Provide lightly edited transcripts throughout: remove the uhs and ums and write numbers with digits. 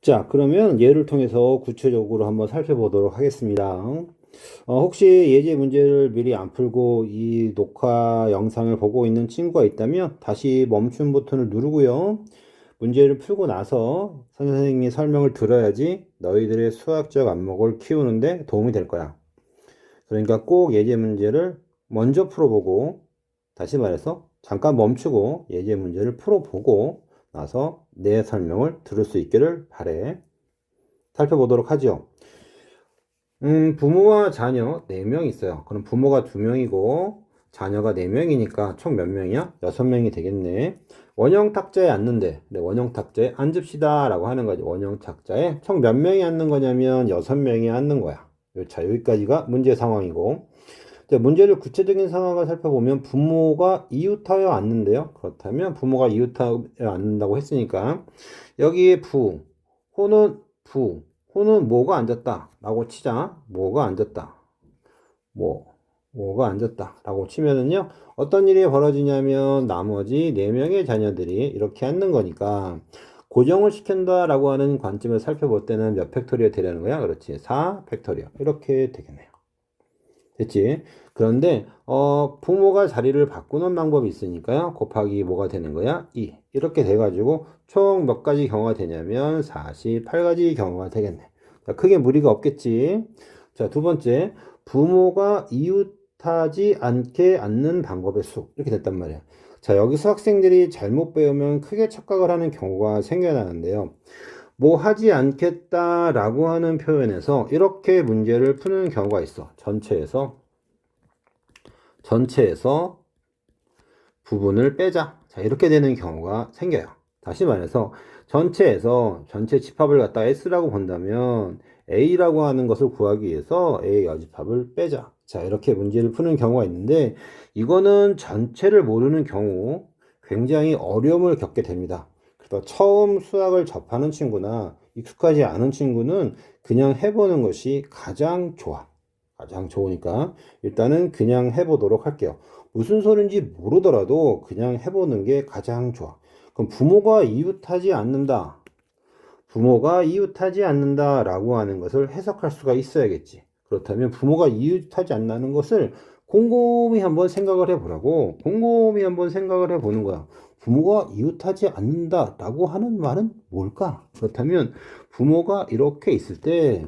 자, 그러면 예를 통해서 구체적으로 한번 살펴보도록 하겠습니다. 혹시 예제 문제를 미리 안 풀고 이 녹화 영상을 보고 있는 친구가 있다면 다시 멈춤 버튼을 누르고요. 문제를 풀고 나서 선생님이 설명을 들어야지 너희들의 수학적 안목을 키우는데 도움이 될 거야. 그러니까 꼭 예제 문제를 먼저 풀어보고, 다시 말해서 잠깐 멈추고 예제 문제를 풀어보고 나서 내 설명을 들을 수 있기를 바래. 살펴보도록 하죠. 부모와 자녀 4명 있어요. 그럼 부모가 2명이고 자녀가 4명이니까 총 몇 명이야? 6명이 되겠네. 원형 탁자에 앉는데, 네, 원형 탁자에 앉읍시다 라고 하는 거지. 원형 탁자에 총 몇 명이 앉는 거냐면 6명이 앉는 거야. 자, 여기까지가 문제 상황이고, 자, 문제를 구체적인 상황을 살펴보면 부모가 이웃하여 앉는데요. 그렇다면 부모가 이웃하여 앉는다고 했으니까 여기에 호는 뭐가 앉았다 라고 치자. 뭐가 앉았다. 뭐가 앉았다 라고 치면은요, 어떤 일이 벌어지냐면 나머지 4명의 자녀들이 이렇게 앉는 거니까 고정을 시킨다 라고 하는 관점을 살펴볼 때는 몇 팩토리얼 되려는 거야? 그렇지, 4 팩토리얼 이렇게 되겠네요. 됐지? 그런데 부모가 자리를 바꾸는 방법이 있으니까요, 곱하기 뭐가 되는 거야? 2 이렇게 돼가지고 총 몇 가지 경우가 되냐면 48가지 경우가 되겠네. 자, 크게 무리가 없겠지. 자, 두 번째, 부모가 이웃하지 않게 앉는 방법의 수 이렇게 됐단 말이야. 자, 여기서 학생들이 잘못 배우면 크게 착각을 하는 경우가 생겨나는데요, 뭐 하지 않겠다라고 하는 표현에서 이렇게 문제를 푸는 경우가 있어. 전체에서 부분을 빼자. 자, 이렇게 되는 경우가 생겨요. 다시 말해서 전체 집합을 갖다 S라고 본다면 A라고 하는 것을 구하기 위해서 A의 여집합을 빼자. 자, 이렇게 문제를 푸는 경우가 있는데, 이거는 전체를 모르는 경우 굉장히 어려움을 겪게 됩니다. 그래서 처음 수학을 접하는 친구나 익숙하지 않은 친구는 그냥 해보는 것이 가장 좋아. 가장 좋으니까 일단은 그냥 해보도록 할게요. 무슨 소린지 모르더라도 그냥 해보는 게 가장 좋아. 그럼 부모가 이웃하지 않는다. 부모가 이웃하지 않는다라고 하는 것을 해석할 수가 있어야겠지. 그렇다면 부모가 이웃하지 않는 것을 곰곰이 한번 생각을 해보라고. 곰곰이 한번 생각을 해보는 거야. 부모가 이웃하지 않는다라고 하는 말은 뭘까? 그렇다면 부모가 이렇게 있을 때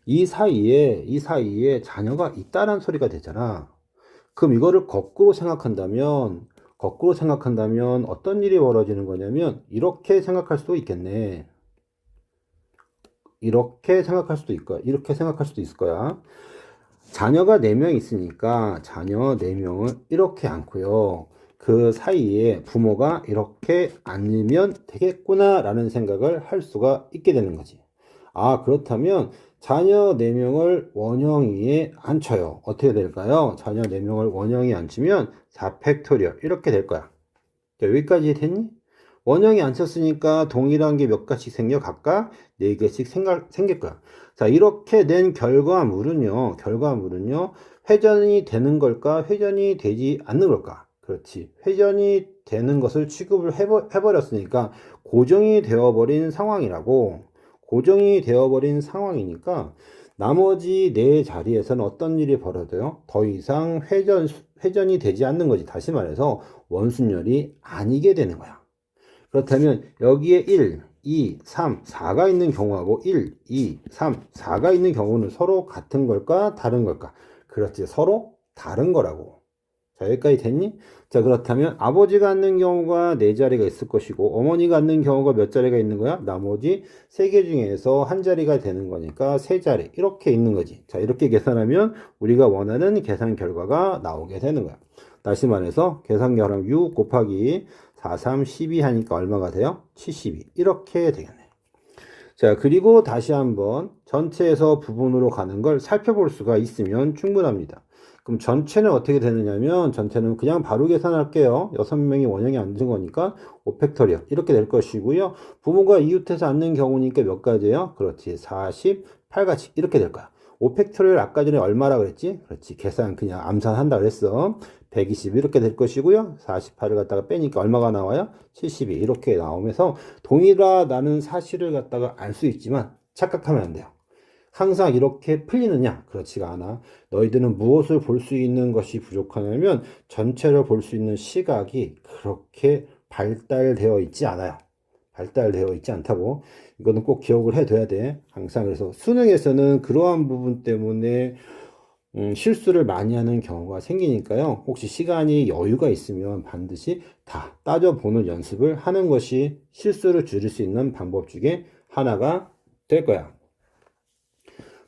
이 사이에 자녀가 있다는 소리가 되잖아. 그럼 이거를 거꾸로 생각한다면 어떤 일이 벌어지는 거냐면 이렇게 생각할 수도 있겠네. 이렇게 생각할 수도 있을 거야. 자녀가 4명 있으니까 자녀 4명을 이렇게 앉고요, 그 사이에 부모가 이렇게 앉으면 되겠구나 라는 생각을 할 수가 있게 되는 거지. 아, 그렇다면 자녀 4명을 원형 위에 앉혀요. 어떻게 될까요? 자녀 4명을 원형 위에 앉히면 4팩토리얼 이렇게 될 거야. 자, 여기까지 됐니? 원형이 앉혔으니까 동일한 게 몇 가지씩 생겨? 각각 4개씩 생길 거야. 자, 이렇게 된 결과물은요, 회전이 되는 걸까? 회전이 되지 않는 걸까? 그렇지. 회전이 되는 것을 취급을 해버렸으니까 고정이 되어버린 상황이라고. 고정이 되어버린 상황이니까 나머지 4자리에서는 어떤 일이 벌어져요? 더 이상 회전이 되지 않는 거지. 다시 말해서 원순열이 아니게 되는 거야. 그렇다면 여기에 1, 2, 3, 4가 있는 경우하고 1, 2, 3, 4가 있는 경우는 서로 같은 걸까? 다른 걸까? 그렇지. 서로 다른 거라고. 자, 여기까지 됐니? 자, 그렇다면 아버지가 앉는 경우가 4자리가 있을 것이고 어머니가 앉는 경우가 몇 자리가 있는 거야? 나머지 3개 중에서 한 자리가 되는 거니까 3자리 이렇게 있는 거지. 자, 이렇게 계산하면 우리가 원하는 계산 결과가 나오게 되는 거야. 다시 말해서 계산 결과 6 곱하기 4, 3, 12 하니까 얼마가 돼요? 72 이렇게 되겠네. 자, 그리고 다시 한번 전체에서 부분으로 가는 걸 살펴볼 수가 있으면 충분합니다. 그럼 전체는 어떻게 되느냐면 전체는 그냥 바로 계산할게요. 6명이 원형에 앉은 거니까 5팩토리얼 이렇게 될 것이고요. 부모가 이웃해서 앉는 경우니까 몇 가지예요? 그렇지, 48가지 이렇게 될 거야. 5팩토리얼 아까 전에 얼마라 그랬지? 그렇지. 계산 그냥 암산한다 그랬어. 120 이렇게 될 것이고요. 48을 갖다가 빼니까 얼마가 나와요? 72 이렇게 나오면서 동일하다는 사실을 갖다가 알 수 있지만 착각하면 안 돼요. 항상 이렇게 풀리느냐? 그렇지가 않아. 너희들은 무엇을 볼 수 있는 것이 부족하냐면 전체를 볼 수 있는 시각이 그렇게 발달되어 있지 않아요. 발달되어 있지 않다고. 이거는 꼭 기억을 해둬야 돼. 항상. 그래서 수능에서는 그러한 부분 때문에 실수를 많이 하는 경우가 생기니까요. 혹시 시간이 여유가 있으면 반드시 다 따져보는 연습을 하는 것이 실수를 줄일 수 있는 방법 중에 하나가 될 거야.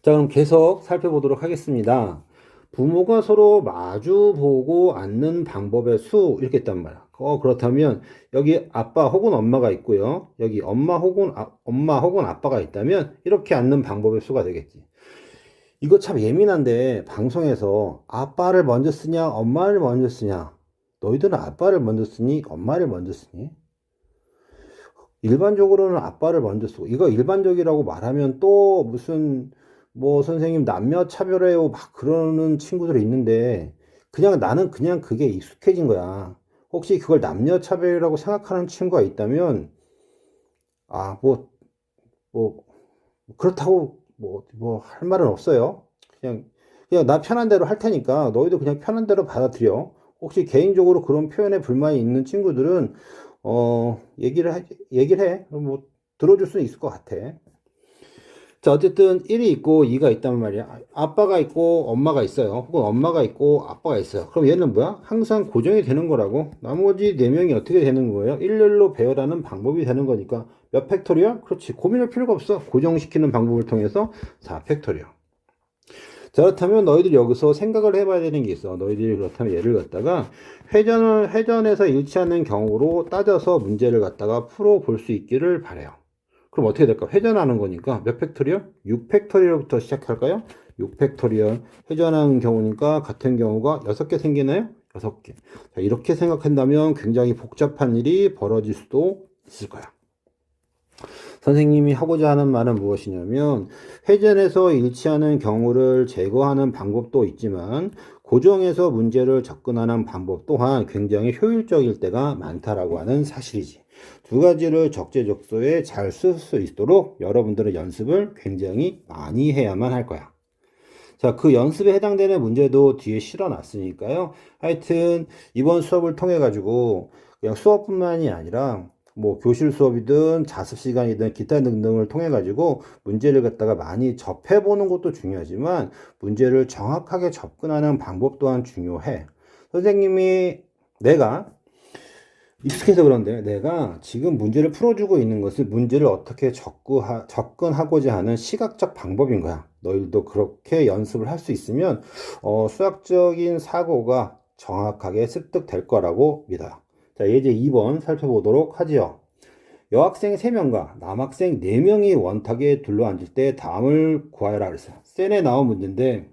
자, 그럼 계속 살펴보도록 하겠습니다. 부모가 서로 마주 보고 앉는 방법의 수 이렇게 있단 말이야. 그렇다면 여기 아빠 혹은 엄마가 있고요. 여기 엄마 혹은 아빠가 있다면 이렇게 앉는 방법의 수가 되겠지. 이거 참 예민한데 방송에서 아빠를 먼저 쓰냐 엄마를 먼저 쓰냐, 너희들은 아빠를 먼저 쓰니 엄마를 먼저 쓰니? 일반적으로는 아빠를 먼저 쓰고, 이거 일반적이라고 말하면 또 무슨 뭐 선생님 남녀 차별해요 막 그러는 친구들이 있는데, 그냥 나는 그냥 그게 익숙해진 거야. 혹시 그걸 남녀 차별이라고 생각하는 친구가 있다면 뭐 그렇다고 뭐 할 말은 없어요. 그냥 나 편한 대로 할 테니까 너희도 그냥 편한 대로 받아들여. 혹시 개인적으로 그런 표현에 불만이 있는 친구들은 얘기를 해. 그럼 뭐 들어줄 수 있을 것 같아. 자, 어쨌든 1이 있고 2가 있단 말이야. 아빠가 있고 엄마가 있어요. 혹은 엄마가 있고 아빠가 있어요. 그럼 얘는 뭐야? 항상 고정이 되는 거라고. 나머지 4명이 어떻게 되는 거예요? 일렬로 배열하는 방법이 되는 거니까 몇 팩토리얼? 그렇지. 고민할 필요가 없어. 고정시키는 방법을 통해서 4팩토리얼. 자, 그렇다면 너희들이 여기서 생각을 해봐야 되는 게 있어. 너희들이 그렇다면 얘를 갖다가 회전에서 일치하는 경우로 따져서 문제를 갖다가 풀어볼 수 있기를 바래요. 그럼 어떻게 될까? 회전하는 거니까 몇 팩토리얼? 6팩토리얼부터 시작할까요? 6팩토리얼. 회전하는 경우니까 같은 경우가 6개 생기나요? 6개. 자, 이렇게 생각한다면 굉장히 복잡한 일이 벌어질 수도 있을 거야. 선생님이 하고자 하는 말은 무엇이냐면, 회전에서 일치하는 경우를 제거하는 방법도 있지만 고정해서 문제를 접근하는 방법 또한 굉장히 효율적일 때가 많다라고 하는 사실이지. 두 가지를 적재적소에 잘 쓸 수 있도록 여러분들의 연습을 굉장히 많이 해야만 할 거야. 자, 그 연습에 해당되는 문제도 뒤에 실어놨으니까요. 하여튼 이번 수업을 통해 가지고 그냥 수업뿐만이 아니라 뭐 교실 수업이든 자습 시간이든 기타 등등을 통해 가지고 문제를 갖다가 많이 접해 보는 것도 중요하지만 문제를 정확하게 접근하는 방법 또한 중요해. 선생님이 내가 익숙해서 그런데 내가 지금 문제를 풀어주고 있는 것은 문제를 어떻게 접근하고자 하는 시각적 방법인 거야. 너희들도 그렇게 연습을 할 수 있으면 수학적인 사고가 정확하게 습득될 거라고 믿어요. 자, 예제 2번 살펴보도록 하지요. 여학생 3명과 남학생 4명이 원탁에 둘러앉을 때 다음을 구하여라 그랬어요. 센에 나온 문제인데,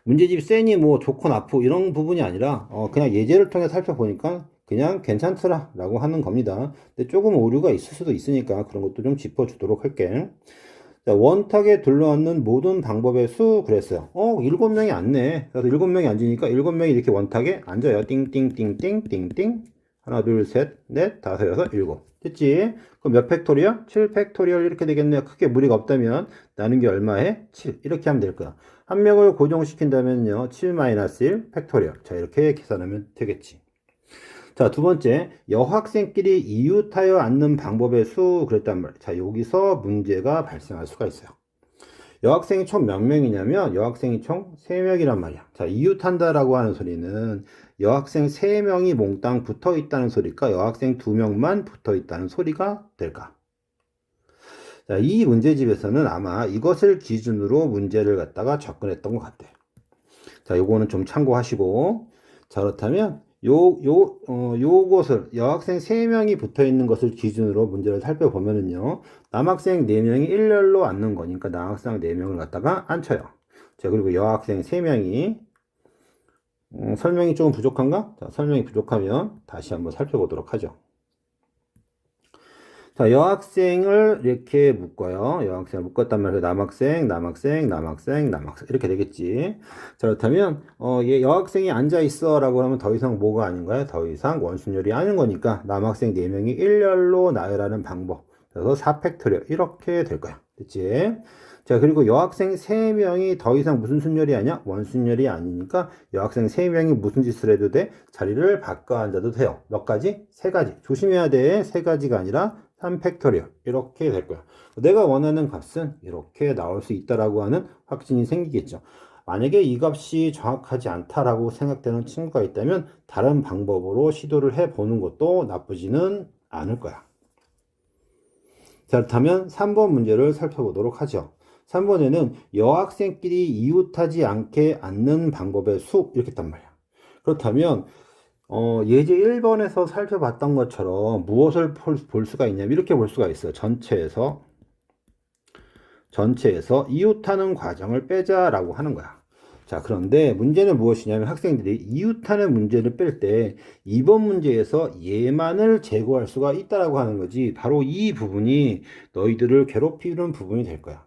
문제집 센이 뭐 좋고 나쁘고 이런 부분이 아니라 그냥 예제를 통해 살펴보니까 그냥 괜찮더라 라고 하는 겁니다. 근데 조금 오류가 있을 수도 있으니까 그런 것도 좀 짚어주도록 할게. 자, 원탁에 둘러앉는 모든 방법의 수 그랬어요. 7명이 앉네. 그래서 7명이 앉으니까 7명이 이렇게 원탁에 앉아요. 띵띵띵띵띵띵. 하나, 둘, 셋, 넷, 다섯, 여섯, 일곱. 됐지? 그럼 몇 팩토리얼? 7팩토리얼 이렇게 되겠네요. 크게 무리가 없다면 나는 게 얼마에? 7. 이렇게 하면 될 거야. 한 명을 고정시킨다면요. 7-1 팩토리얼. 자, 이렇게 계산하면 되겠지. 자, 두 번째, 여학생끼리 이웃하여 앉는 방법의 수 그랬단 말이에요. 자, 여기서 문제가 발생할 수가 있어요. 여학생이 총 몇 명이냐면 여학생이 총 3명이란 말이야. 자, 이웃한다라고 하는 소리는 여학생 3명이 몽땅 붙어 있다는 소리일까? 여학생 2명만 붙어 있다는 소리가 될까? 자, 이 문제집에서는 아마 이것을 기준으로 문제를 갖다가 접근했던 것 같아요. 자, 요거는 좀 참고하시고. 자, 그렇다면 요것을 여학생 3명이 붙어 있는 것을 기준으로 문제를 살펴보면은요. 남학생 4명이 일렬로 앉는 거니까 남학생 4명을 갖다가 앉혀요. 자, 그리고 여학생 3명이 설명이 조금 부족한가? 자, 설명이 부족하면 다시 한번 살펴보도록 하죠. 자, 여학생을 이렇게 묶어요. 여학생을 묶었단 말이에요. 남학생, 남학생, 남학생, 남학생. 이렇게 되겠지. 자, 그렇다면, 얘 여학생이 앉아있어. 라고 하면 더 이상 뭐가 아닌 거야? 더 이상 원순열이 아닌 거니까 남학생 4명이 일렬로 나열하는 방법. 그래서 4팩토리얼. 이렇게 될 거야. 됐지? 자, 그리고 여학생 3명이 더 이상 무슨 순열이 아니야? 원순열이 아니니까 여학생 3명이 무슨 짓을 해도 돼? 자리를 바꿔 앉아도 돼요. 몇 가지? 3가지. 조심해야 돼. 3가지가 아니라 3팩토리얼. 이렇게 될 거야. 내가 원하는 값은 이렇게 나올 수 있다라고 하는 확신이 생기겠죠. 만약에 이 값이 정확하지 않다라고 생각되는 친구가 있다면 다른 방법으로 시도를 해보는 것도 나쁘지는 않을 거야. 자, 그렇다면 3번 문제를 살펴보도록 하죠. 3번에는 여학생끼리 이웃하지 않게 앉는 방법의 수 이렇게 했단 말이야. 그렇다면 예제 1번에서 살펴봤던 것처럼 무엇을 볼 수가 있냐면 이렇게 볼 수가 있어요. 전체에서 이웃하는 과정을 빼자라고 하는 거야. 자, 그런데 문제는 무엇이냐면 학생들이 이웃하는 문제를 뺄 때 2번 문제에서 얘만을 제거할 수가 있다라고 하는 거지. 바로 이 부분이 너희들을 괴롭히는 부분이 될 거야.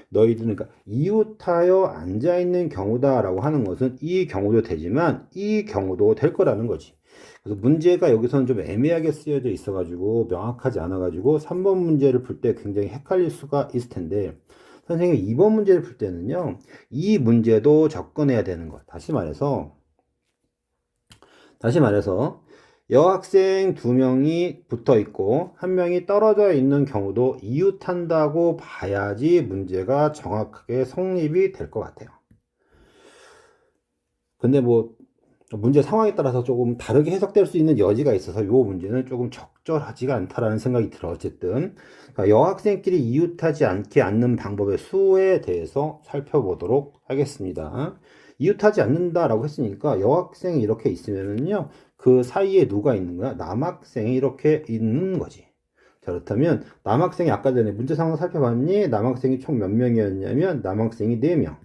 너희들은 그러니까 이웃하여 앉아있는 경우다라고 하는 것은 이 경우도 되지만 이 경우도 될 거라는 거지. 그래서 문제가 여기서는 좀 애매하게 쓰여져 있어가지고 명확하지 않아가지고 3번 문제를 풀 때 굉장히 헷갈릴 수가 있을 텐데 선생님 2번 문제를 풀 때는요 이 문제도 접근해야 되는 것. 다시 말해서 여학생 2명이 붙어 있고 1명이 떨어져 있는 경우도 이웃한다고 봐야지 문제가 정확하게 성립이 될 것 같아요. 근데 뭐 문제 상황에 따라서 조금 다르게 해석될 수 있는 여지가 있어서 이 문제는 조금 적절하지가 않다라는 생각이 들어. 어쨌든 그러니까 여학생끼리 이웃하지 않게 앉는 방법의 수에 대해서 살펴보도록 하겠습니다. 이웃하지 않는다라고 했으니까 여학생이 이렇게 있으면은요 그 사이에 누가 있는 거야? 남학생이 이렇게 있는 거지. 자, 그렇다면 남학생이 아까 전에 문제 상황 살펴봤니? 남학생이 총 몇 명이었냐면 남학생이 4명,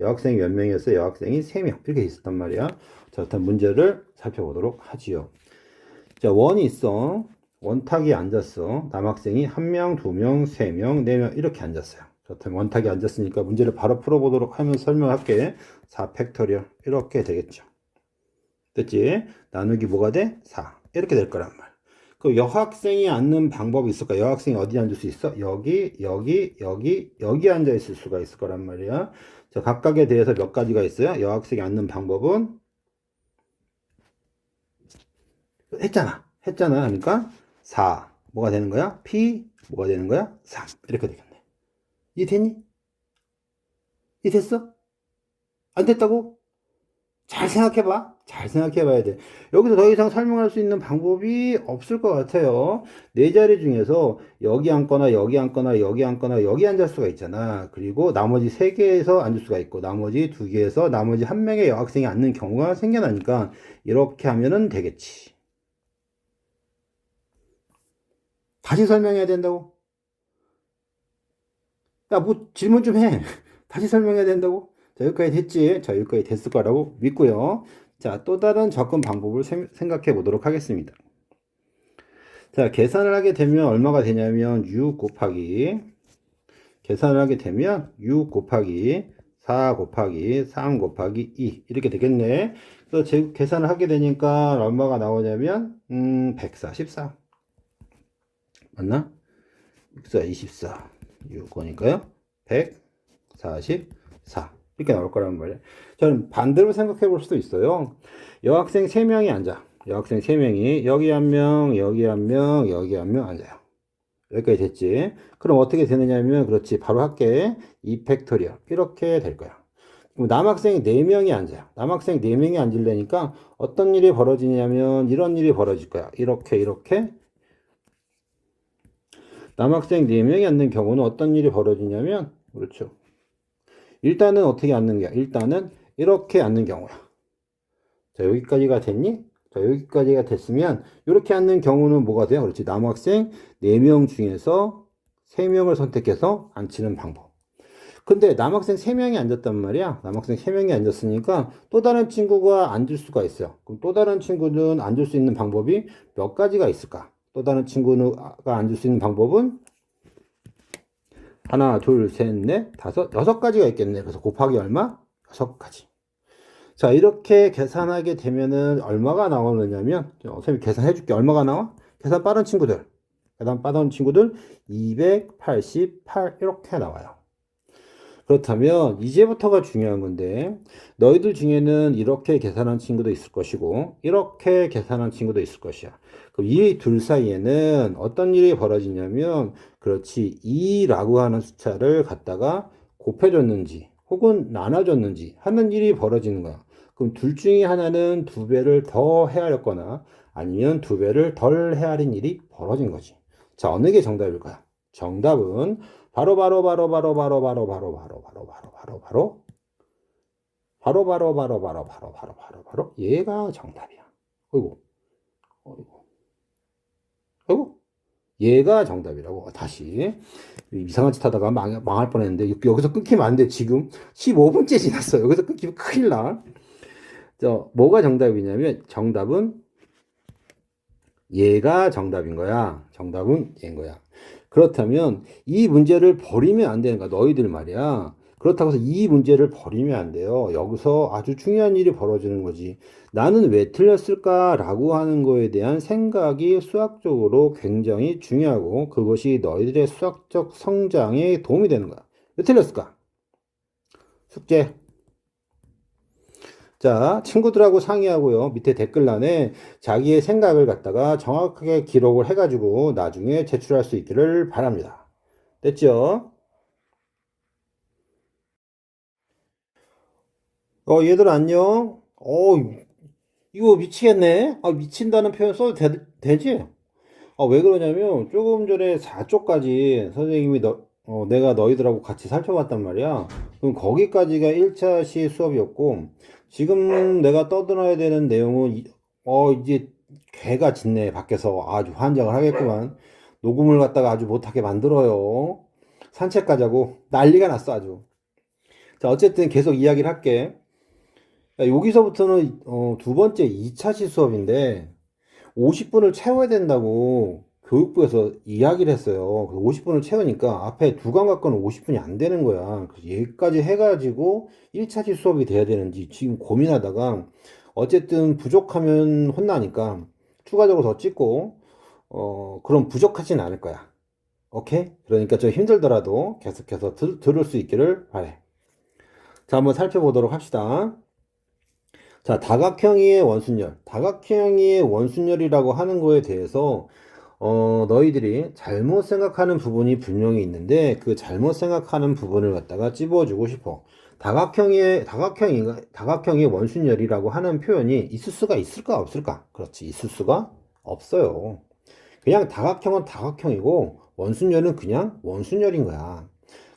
여학생이 몇 명이었어요? 여학생이 3명 이렇게 있었단 말이야. 자, 일단 문제를 살펴보도록 하지요. 자, 원이 있어. 원탁이 앉았어. 남학생이 1명, 2명, 3명, 4명 이렇게 앉았어요. 그렇다면 원탁이 앉았으니까 문제를 바로 풀어보도록 하면 설명할게. 4팩토리얼 이렇게 되겠죠. 됐지? 나누기 뭐가 돼? 4 이렇게 될 거란 말. 그 여학생이 앉는 방법이 있을까? 여학생이 어디 앉을 수 있어? 여기 앉아 있을 수가 있을 거란 말이야. 자, 각각에 대해서 몇 가지가 있어요? 여학생이 앉는 방법은 했잖아. 그러니까 4 뭐가 되는 거야? P 뭐가 되는 거야? 3 이렇게 되겠네. 이해됐니? 이해됐어? 안 됐다고? 잘 생각해봐야 돼. 여기서 더 이상 설명할 수 있는 방법이 없을 것 같아요. 네 자리 중에서 여기 앉거나 여기 앉거나 여기 앉거나 여기 앉을 수가 있잖아. 그리고 나머지 3개에서 앉을 수가 있고 나머지 2개에서 나머지 1명의 여학생이 앉는 경우가 생겨나니까 이렇게 하면은 되겠지. 다시 설명해야 된다고? 야, 뭐 질문 좀 해. 다시 설명해야 된다고? 자, 여기까지 됐지? 자, 여기까지 됐을 거라고 믿고요. 자, 또 다른 접근 방법을 생각해 보도록 하겠습니다. 자, 계산을 하게 되면 얼마가 되냐면 6 곱하기 계산을 하게 되면 6 곱하기 4 곱하기 3 곱하기 2 이렇게 되겠네. 그래서 계산을 하게 되니까 얼마가 나오냐면 144 맞나? 24 6거니까요. 144 이렇게 나올 거란 말이에요. 저는 반대로 생각해 볼 수도 있어요. 여학생 3명이 앉아. 여학생 3명이 여기 1명, 여기 1명, 여기 1명 앉아요. 여기까지 됐지? 그럼 어떻게 되느냐면 그렇지. 바로 할게. 2팩토리얼 이렇게 될 거야. 그럼 남학생 4명이 앉아요. 남학생 4명이 앉으려니까 어떤 일이 벌어지냐면 이런 일이 벌어질 거야. 이렇게 남학생 4명이 앉는 경우는 어떤 일이 벌어지냐면 그렇죠. 일단은 어떻게 앉는 거야? 일단은 이렇게 앉는 경우야. 자, 여기까지가 됐니? 자, 여기까지가 됐으면 이렇게 앉는 경우는 뭐가 돼요? 그렇지. 남학생 4명 중에서 3명을 선택해서 앉히는 방법. 근데 남학생 3명이 앉았단 말이야. 남학생 3명이 앉았으니까 또 다른 친구가 앉을 수가 있어요. 그럼 또 다른 친구는 앉을 수 있는 방법이 몇 가지가 있을까? 또 다른 친구가 앉을 수 있는 방법은 하나, 둘, 셋, 넷, 다섯, 여섯 가지가 있겠네. 그래서 곱하기 얼마? 여섯 가지. 자, 이렇게 계산하게 되면은 얼마가 나오느냐면, 선생님이 계산해 줄게. 얼마가 나와? 계산 빠른 친구들. 계산 빠른 친구들 288 이렇게 나와요. 그렇다면 이제부터가 중요한 건데, 너희들 중에는 이렇게 계산한 친구도 있을 것이고 이렇게 계산한 친구도 있을 것이야. 그럼 이 둘 사이에는 어떤 일이 벌어지냐면, 그렇지, 2라고 하는 숫자를 갖다가 곱해줬는지 혹은 나눠줬는지 하는 일이 벌어지는 거야. 그럼 둘 중에 하나는 두 배를 더 헤아렸거나 아니면 두 배를 덜 헤아린 일이 벌어진 거지. 자, 어느 게 정답일까요? 정답은 바로 얘가 정답이야. 어이구, 어이구, 어이구. 얘가 정답이라고. 다시 이상한 짓 하다가 망할 뻔했는데 여기서 끊기면 안 돼. 지금 15분째 지났어. 여기서 끊기면 큰일 나. 뭐가 정답이냐면 정답은 얘가 정답인 거야. 정답은 얘인 거야. 그렇다면 이 문제를 버리면 안 되는 거야. 너희들 말이야. 그렇다고 해서 이 문제를 버리면 안 돼요. 여기서 아주 중요한 일이 벌어지는 거지. 나는 왜 틀렸을까라고 하는 거에 대한 생각이 수학적으로 굉장히 중요하고 그것이 너희들의 수학적 성장에 도움이 되는 거야. 왜 틀렸을까? 숙제. 자, 친구들하고 상의하고요. 밑에 댓글란에 자기의 생각을 갖다가 정확하게 기록을 해가지고 나중에 제출할 수 있기를 바랍니다. 됐죠? 얘들 안녕. 이거 미치겠네. 미친다는 표현 써도 되지? 왜 그러냐면 조금 전에 4쪽까지 선생님이 내가 너희들하고 같이 살펴봤단 말이야. 그럼 거기까지가 1차 시 수업이었고 지금 내가 떠들어야 되는 내용은 이제 개가 짖네. 밖에서 아주 환장을 하겠구만. 녹음을 갖다가 아주 못하게 만들어요. 산책 가자고 난리가 났어 아주. 자, 어쨌든 계속 이야기를 할게. 여기서부터는 두 번째 2차 시 수업인데 50분을 채워야 된다고 교육부에서 이야기를 했어요. 50분을 채우니까 앞에 두 감각과는 50분이 안 되는 거야. 그래서 여기까지 해가지고 1차시 수업이 돼야 되는지 지금 고민하다가 어쨌든 부족하면 혼나니까 추가적으로 더 찍고 그럼 부족하진 않을 거야. 오케이? 그러니까 좀 힘들더라도 계속해서 들을 수 있기를 바래. 자, 한번 살펴보도록 합시다. 자, 다각형의 원순열. 다각형의 원순열이라고 하는 거에 대해서 너희들이 잘못 생각하는 부분이 분명히 있는데 그 잘못 생각하는 부분을 갖다가 찝어주고 싶어. 다각형의 원순열이라고 하는 표현이 있을 수가 있을까 없을까? 그렇지, 있을 수가 없어요. 그냥 다각형은 다각형이고 원순열은 그냥 원순열인 거야.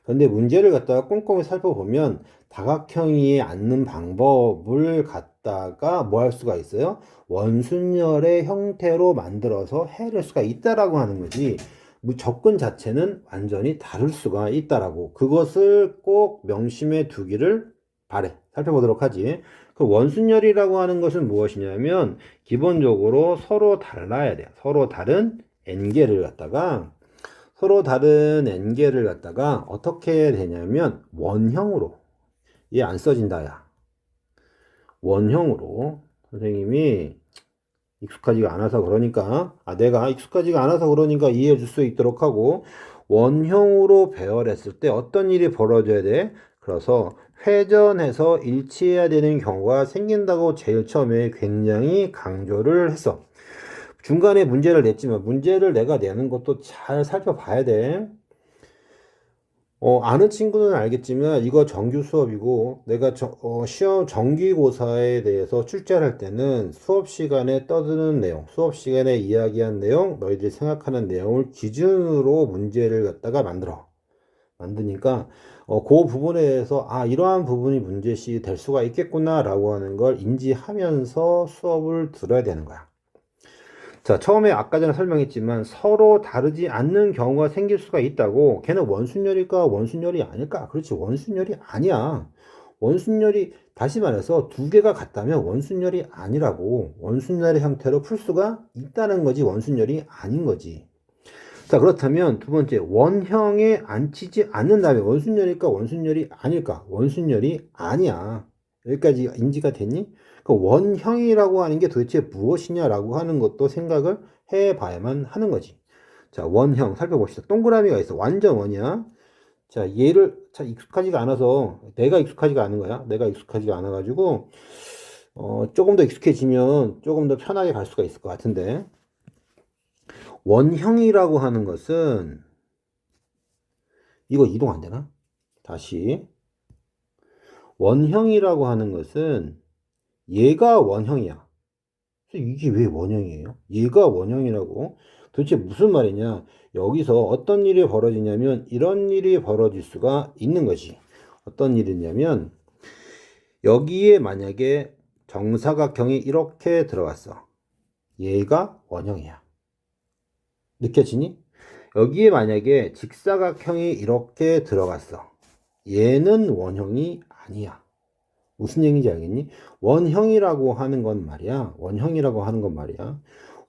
그런데 문제를 갖다가 꼼꼼히 살펴보면 다각형이 앉는 방법을 갖다가 뭐 할 수가 있어요? 원순열의 형태로 만들어서 해낼 수가 있다라고 하는 거지. 접근 자체는 완전히 다를 수가 있다라고. 그것을 꼭 명심해 두기를 바래. 살펴보도록 하지. 그 원순열이라고 하는 것은 무엇이냐면 기본적으로 서로 달라야 돼요. 서로 다른 n개를 갖다가 어떻게 되냐면 원형으로. 얘 안 써진다 야. 원형으로. 선생님이 익숙하지가 않아서 그러니까 내가 익숙하지가 않아서 그러니까 이해해 줄 수 있도록 하고 원형으로 배열했을 때 어떤 일이 벌어져야 돼? 그래서 회전해서 일치해야 되는 경우가 생긴다고 제일 처음에 굉장히 강조를 했어. 중간에 문제를 냈지만 문제를 내가 내는 것도 잘 살펴봐야 돼. 아는 친구는 알겠지만 이거 정규 수업이고 내가 시험 정기고사에 대해서 출제를 할 때는 수업 시간에 떠드는 내용, 수업 시간에 이야기한 내용, 너희들이 생각하는 내용을 기준으로 문제를 갖다가 만드니까 그 부분에 대해서 이러한 부분이 문제시 될 수가 있겠구나 라고 하는 걸 인지하면서 수업을 들어야 되는 거야. 자, 처음에 아까 전에 설명했지만 서로 다르지 않는 경우가 생길 수가 있다고. 걔는 원순열일까 원순열이 아닐까? 그렇지, 원순열이 아니야. 원순열이, 다시 말해서 두 개가 같다면 원순열이 아니라고. 원순열의 형태로 풀 수가 있다는 거지, 원순열이 아닌 거지. 자, 그렇다면 두 번째, 원형에 앉히지 않는다면 원순열일까, 원순열이 아닐까? 원순열이 아니야. 여기까지 인지가 됐니? 그 원형이라고 하는 게 도대체 무엇이냐라고 하는 것도 생각을 해봐야만 하는 거지. 자, 원형 살펴봅시다. 동그라미가 있어. 완전 원이야. 자, 얘를, 자, 익숙하지가 않아서, 내가 익숙하지가 않은 거야. 내가 익숙하지가 않아가지고, 조금 더 익숙해지면 조금 더 편하게 갈 수가 있을 것 같은데. 원형이라고 하는 것은, 이거 이동 안 되나? 다시. 원형이라고 하는 것은, 얘가 원형이야. 이게 왜 원형이에요? 얘가 원형이라고? 도대체 무슨 말이냐? 여기서 어떤 일이 벌어지냐면 이런 일이 벌어질 수가 있는 거지. 어떤 일이냐면 여기에 만약에 정사각형이 이렇게 들어갔어. 얘가 원형이야. 느껴지니? 여기에 만약에 직사각형이 이렇게 들어갔어. 얘는 원형이 아니야. 무슨 얘기인지 알겠니? 원형이라고 하는 건 말이야. 원형이라고 하는 건 말이야.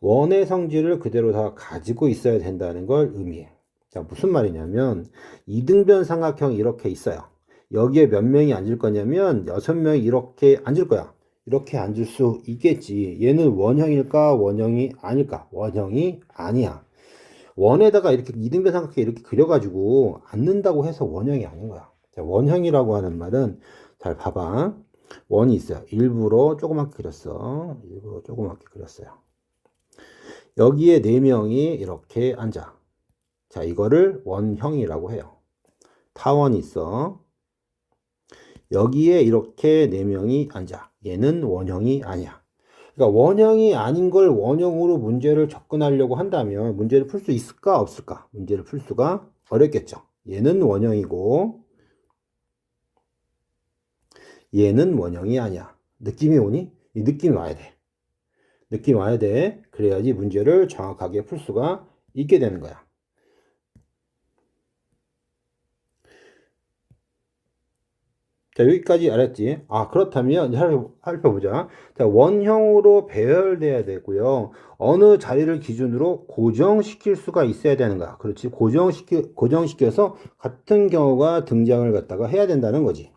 원의 성질을 그대로 다 가지고 있어야 된다는 걸 의미해. 자, 무슨 말이냐면, 이등변 삼각형이 이렇게 있어요. 여기에 몇 명이 앉을 거냐면, 6명이 이렇게 앉을 거야. 이렇게 앉을 수 있겠지. 얘는 원형일까? 원형이 아닐까? 원형이 아니야. 원에다가 이렇게 이등변 삼각형 이렇게 그려가지고 앉는다고 해서 원형이 아닌 거야. 자, 원형이라고 하는 말은 잘 봐봐. 원이 있어요. 일부러 조그맣게 그렸어. 일부러 조그맣게 그렸어요. 여기에 4명이 이렇게 앉아. 자, 이거를 원형이라고 해요. 타원이 있어. 여기에 이렇게 4명이 앉아. 얘는 원형이 아니야. 그러니까 원형이 아닌 걸 원형으로 문제를 접근하려고 한다면 문제를 풀 수 있을까 없을까? 문제를 풀 수가 어렵겠죠. 얘는 원형이고 얘는 원형이 아니야. 느낌이 오니? 이 느낌이 와야 돼. 느낌이 와야 돼. 그래야지 문제를 정확하게 풀 수가 있게 되는 거야. 자, 여기까지 알았지? 아, 그렇다면 이제 살펴보자. 자, 원형으로 배열돼야 되고요. 어느 자리를 기준으로 고정시킬 수가 있어야 되는 거야. 그렇지? 고정시켜서 같은 경우가 등장을 갖다가 해야 된다는 거지.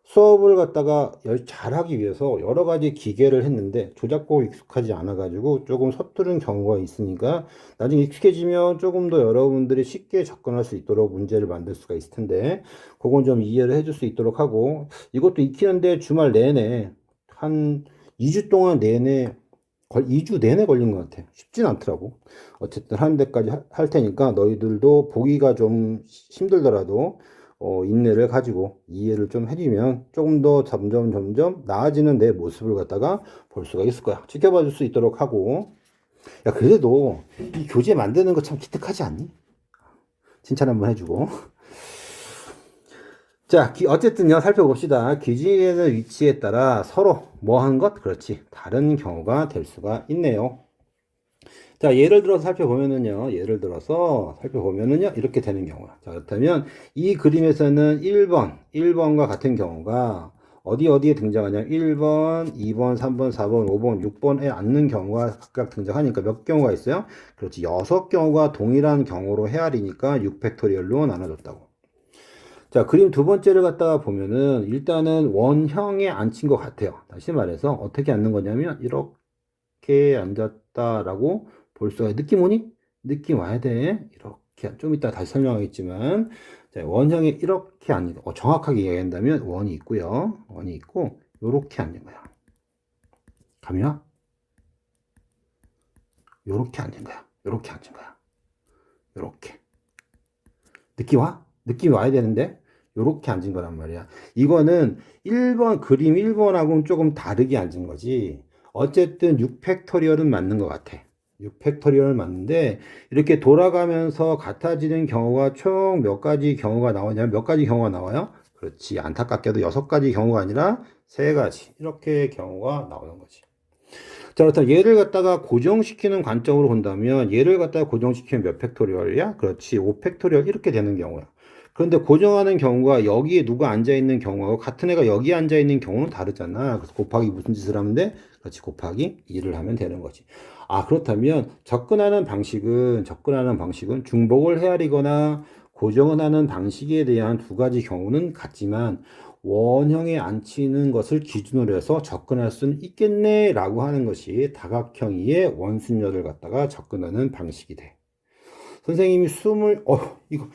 수업을 갖다가 잘하기 위해서 여러 가지 기계를 했는데 조작법 익숙하지 않아 가지고 조금 서투른 경우가 있으니까 나중에 익숙해지면 조금 더 여러분들이 쉽게 접근할 수 있도록 문제를 만들 수가 있을 텐데 그건 좀 이해를 해줄 수 있도록 하고, 이것도 익히는데 주말 내내 한 2주 동안 내내 2주 내내 걸린 것 같아. 쉽진 않더라고. 어쨌든 하는 데까지 할 테니까 너희들도 보기가 좀 힘들더라도 인내를 가지고 이해를 좀 해주면 조금 더 점점 나아지는 내 모습을 갖다가 볼 수가 있을 거야. 지켜봐 줄 수 있도록 하고. 야, 그래도 이 교재 만드는 거 참 기특하지 않니? 칭찬 한번 해주고. 자, 어쨌든요, 살펴봅시다. 기준의 위치에 따라 서로 뭐 하는 것? 그렇지. 다른 경우가 될 수가 있네요. 자, 예를 들어서 살펴보면은요, 이렇게 되는 경우야. 자, 그렇다면 이 그림에서는 1번과 같은 경우가 어디에 등장하냐? 1번, 2번, 3번, 4번, 5번, 6번에 앉는 경우가 각각 등장하니까 몇 경우가 있어요? 그렇지. 6경우가 동일한 경우로 헤아리니까 6팩토리얼로 나눠줬다고. 자, 그림 두 번째를 갖다가 보면은 일단은 원형에 앉힌 것 같아요. 다시 말해서 어떻게 앉는 거냐면 이렇게 앉았다라고 볼 수가 있어요. 느낌 오니? 느낌 와야 돼. 이렇게 좀 이따 다시 설명하겠지만, 자, 원형에 이렇게 앉는 거. 정확하게 이야기한다면 원이 있고요. 원이 있고 요렇게 앉는 거야. 감이 와? 요렇게 앉는 거야. 요렇게 앉은 거야. 요렇게. 느낌 와? 느낌이 와야 되는데 요렇게 앉은 거란 말이야. 이거는 1번 그림 1번하고는 조금 다르게 앉은 거지. 어쨌든 6팩토리얼은 맞는 것 같아. 6팩토리얼 맞는데 이렇게 돌아가면서 같아지는 경우가 총 몇 가지 경우가 나오냐면 몇 가지 경우가 나와요? 그렇지. 안타깝게도 6가지 경우가 아니라 3가지. 이렇게 경우가 나오는 거지. 자, 그렇다면 얘를 갖다가 고정시키는 관점으로 본다면 얘를 갖다가 고정시키면 몇 팩토리얼이야? 그렇지. 5팩토리얼 이렇게 되는 경우야. 그런데 고정하는 경우가 여기에 누가 앉아있는 경우하고 같은 애가 여기 앉아있는 경우는 다르잖아. 그래서 곱하기 무슨 짓을 하면 돼? 그렇지, 곱하기 2를 하면 되는 거지. 아, 그렇다면 접근하는 방식은 중복을 헤아리거나 고정을 하는 방식에 대한 두 가지 경우는 같지만 원형에 앉히는 것을 기준으로 해서 접근할 수는 있겠네 라고 하는 것이 다각형의 원순열을 갖다가 접근하는 방식이 돼. 선생님이 이거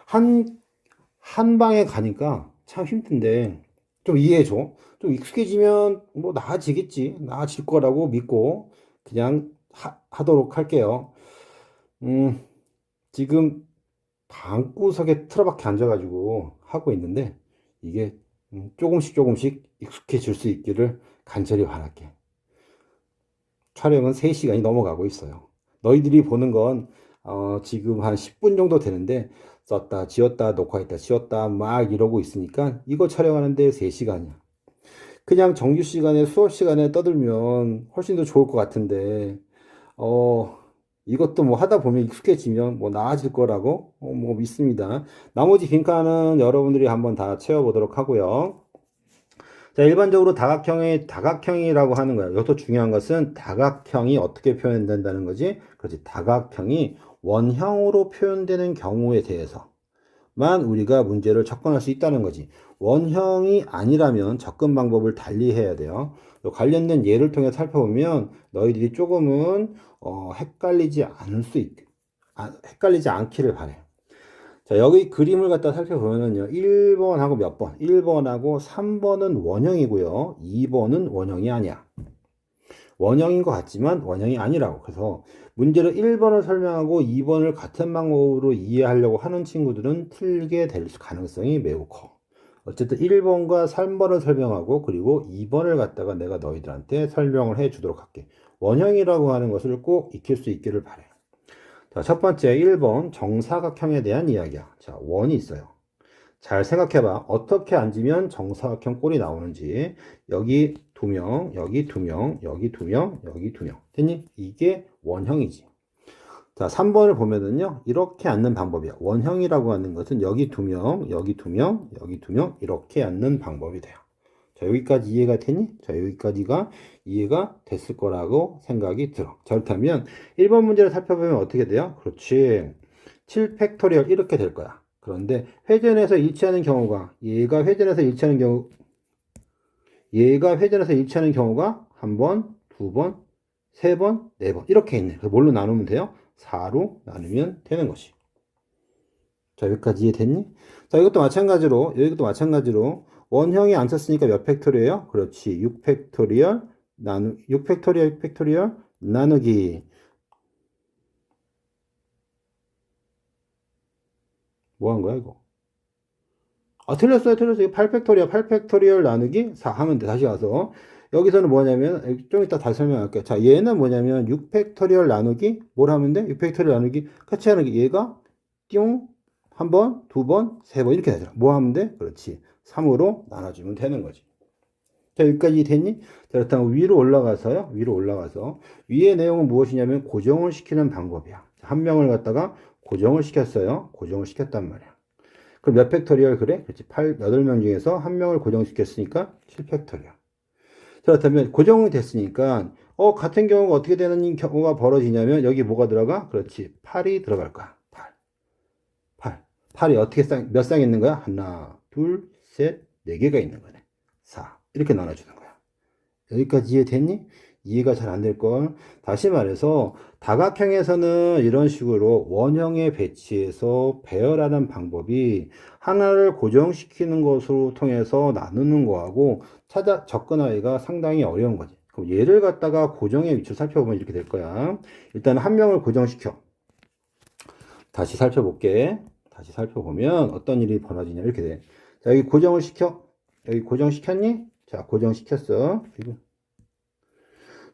한 방에 가니까 참 힘든데 좀 이해해줘. 좀 익숙해지면 뭐 나아지겠지. 나아질 거라고 믿고 그냥 하도록 할게요. 음, 지금 방구석에 틀어박혀 앉아가지고 하고 있는데 이게 조금씩 익숙해질 수 있기를 간절히 바랄게. 촬영은 3시간이 넘어가고 있어요. 너희들이 보는 건 지금 한 10분 정도 되는데 썼다 지웠다 녹화했다 지웠다 막 이러고 있으니까 이거 촬영하는데 3시간이야. 그냥 정규 시간에 수업 시간에 떠들면 훨씬 더 좋을 것 같은데 어 이것도 뭐 하다 보면 익숙해지면 뭐 나아질 거라고 뭐 믿습니다. 나머지 빈칸은 여러분들이 한번 다 채워보도록 하고요. 자, 일반적으로 다각형이라고 하는 거야. 여기서 중요한 것은 다각형이 어떻게 표현된다는 거지? 그렇지. 다각형이 원형으로 표현되는 경우에 대해서만 우리가 문제를 접근할 수 있다는 거지. 원형이 아니라면 접근 방법을 달리 해야 돼요. 관련된 예를 통해 살펴보면 너희들이 조금은 헷갈리지 않기를 바래. 자, 여기 그림을 갖다 살펴보면요. 1번하고 몇 번? 1번하고 3번은 원형이고요. 2번은 원형이 아니야. 원형인 것 같지만 원형이 아니라고. 그래서 문제를 1번을 설명하고 2번을 같은 방법으로 이해하려고 하는 친구들은 틀리게 될 가능성이 매우 커. 어쨌든 1번과 3번을 설명하고 그리고 2번을 갖다가 내가 너희들한테 설명을 해 주도록 할게. 원형이라고 하는 것을 꼭 익힐 수 있기를 바래. 자, 첫 번째 1번 정사각형에 대한 이야기야. 자, 원이 있어요. 잘 생각해봐. 어떻게 앉으면 정사각형 꼴이 나오는지. 여기 2명, 여기 2명, 여기 2명, 여기 2명. 됐니? 이게 원형이지. 자, 3번을 보면은요. 이렇게 앉는 방법이야. 원형이라고 하는 것은 여기 2명, 여기 2명, 여기 2명 이렇게 앉는 방법이 돼요. 자, 여기까지 이해가 되니? 자, 여기까지가 이해가 됐을 거라고 생각이 들어. 자, 그렇다면 1번 문제를 살펴보면 어떻게 돼요? 그렇지. 7팩토리얼 이렇게 될 거야. 그런데 회전해서 일치하는 경우가 얘가 회전해서 일치하는 경우가 한 번, 두 번, 세 번, 네 번 이렇게 있네. 그래서 뭘로 나누면 돼요? 4로 나누면 되는 것이. 자, 여기까지 이해됐니? 자, 이것도 마찬가지로 원형이 안 썼으니까 몇 팩토리예요? 그렇지. 6팩토리얼 나누기. 뭐 한 거야, 이거? 아, 틀렸어요. 이거 8팩토리얼 나누기 4 하면 돼. 다시 가서. 여기서는 뭐냐면, 좀 이따 다시 설명할게요. 자, 얘는 뭐냐면, 6팩토리얼 나누기, 뭘 하면 돼? 6팩토리얼 나누기, 같이 하는 게 얘가, 띵, 한 번, 두 번, 세 번, 이렇게 되잖아. 뭐 하면 돼? 그렇지. 3으로 나눠주면 되는 거지. 자, 여기까지 됐니? 자, 그렇다면 위로 올라가서, 위의 내용은 무엇이냐면, 고정을 시키는 방법이야. 한 명을 갖다가 고정을 시켰어요. 고정을 시켰단 말이야. 그럼 몇 팩토리얼 그래? 그렇지. 8명 중에서 한 명을 고정시켰으니까 7팩토리얼. 그렇다면 고정이 됐으니까 같은 경우가 어떻게 되는 경우가 벌어지냐면 여기 뭐가 들어가? 그렇지. 8이 들어갈 거야. 8. 8이 몇 쌍 있는 거야? 하나, 둘, 셋, 네 개가 있는 거네. 4. 이렇게 나눠주는 거야. 여기까지 이해됐니? 이해가 잘 안 될 걸. 다시 말해서 다각형에서는 이런 식으로 원형에 배치해서 배열하는 방법이 하나를 고정시키는 것으로 통해서 나누는 거하고 접근하기가 상당히 어려운 거지. 그럼 얘를 갖다가 고정의 위치를 살펴보면 이렇게 될 거야. 일단 한 명을 고정시켜. 다시 살펴볼게. 다시 살펴보면 어떤 일이 벌어지냐 이렇게 돼. 자, 여기 고정을 시켜. 여기 고정시켰니? 자, 고정시켰어.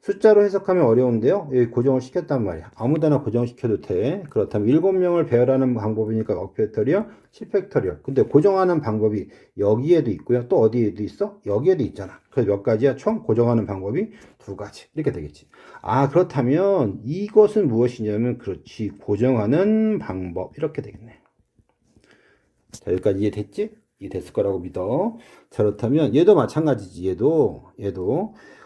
숫자로 해석하면 어려운데요. 여기 고정을 시켰단 말이야. 아무데나 고정시켜도 돼. 그렇다면 7명을 배열하는 방법이니까 몇 팩토리얼? 7팩토리얼. 근데 고정하는 방법이 여기에도 있고요. 또 어디에도 있어? 여기에도 있잖아. 그래서 몇 가지야? 총 고정하는 방법이 2가지. 이렇게 되겠지. 아, 그렇다면 이것은 무엇이냐면 그렇지. 고정하는 방법. 이렇게 되겠네. 자, 여기까지 이해됐지? 이해됐을 거라고 믿어. 자, 그렇다면 얘도 마찬가지지. 얘도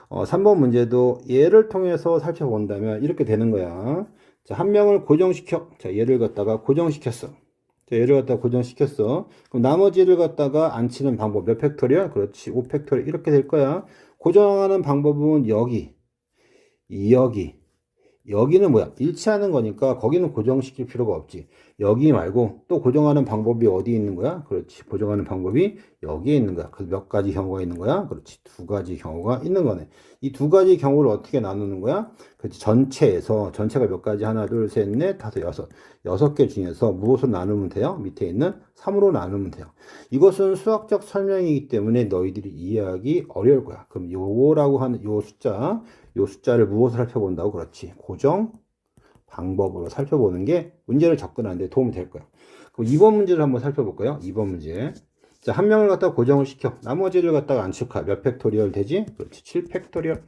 3번 문제도 얘를 통해서 살펴본다면 이렇게 되는 거야. 자, 한 명을 고정시켜. 자, 얘를 갖다가 고정시켰어. 자, 얘를 갖다가 고정시켰어. 그럼 나머지를 갖다가 안 치는 방법 몇 팩토리얼? 그렇지. 5 팩토리얼 이렇게 될 거야. 고정하는 방법은 여기. 여기는 뭐야? 일치하는 거니까 거기는 고정시킬 필요가 없지. 여기 말고 또 고정하는 방법이 어디 있는 거야? 그렇지. 고정하는 방법이 여기에 있는 거야. 그래서 몇 가지 경우가 있는 거야? 그렇지. 두 가지 경우가 있는 거네. 이 두 가지 경우를 어떻게 나누는 거야? 그렇지. 전체가 몇 가지? 하나, 둘, 셋, 넷, 다섯, 여섯. 6개 중에서 무엇으로 나누면 돼요? 밑에 있는 3으로 나누면 돼요. 이것은 수학적 설명이기 때문에 너희들이 이해하기 어려울 거야. 그럼 요거라고 하는 요 숫자를 무엇을 살펴본다고? 그렇지. 고정 방법으로 살펴보는 게 문제를 접근하는 데 도움이 될 거야. 그럼 2번 문제를 한번 살펴볼까요? 2번 문제. 자, 한 명을 갖다가 고정을 시켜. 나머지를 갖다가 안축하. 몇 팩토리얼 되지? 그렇지. 7팩토리얼.